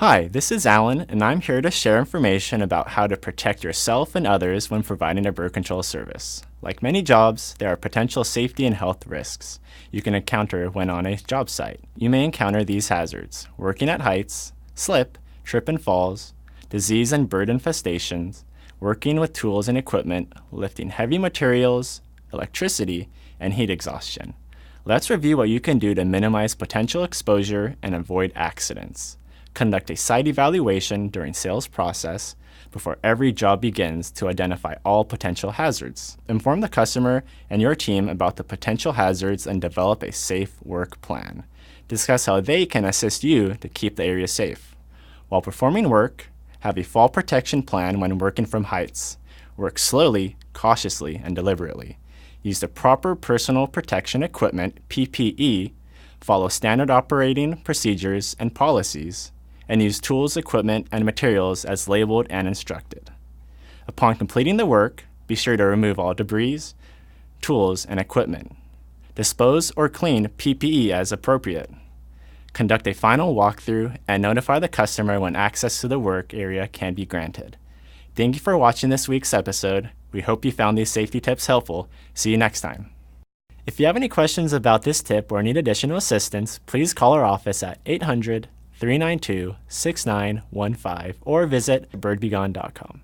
Hi, this is Alan, and I'm here to share information about how to protect yourself and others when providing a bird control service. Like many jobs, there are potential safety and health risks you can encounter when on a job site. You may encounter these hazards: working at heights, slip, trip and falls, disease and bird infestations, working with tools and equipment, lifting heavy materials, electricity, and heat exhaustion. Let's review what you can do to minimize potential exposure and avoid accidents. Conduct a site evaluation during sales process before every job begins to identify all potential hazards. Inform the customer and your team about the potential hazards and develop a safe work plan. Discuss how they can assist you to keep the area safe. While performing work, have a fall protection plan when working from heights. Work slowly, cautiously, and deliberately. Use the proper personal protection equipment, PPE, follow standard operating procedures and policies, and use tools, equipment, and materials as labeled and instructed. Upon completing the work, be sure to remove all debris, tools, and equipment. Dispose or clean PPE as appropriate. Conduct a final walkthrough and notify the customer when access to the work area can be granted. Thank you for watching this week's episode. We hope you found these safety tips helpful. See you next time. If you have any questions about this tip or need additional assistance, please call our office at 800-392-6915 or visit birdbegone.com.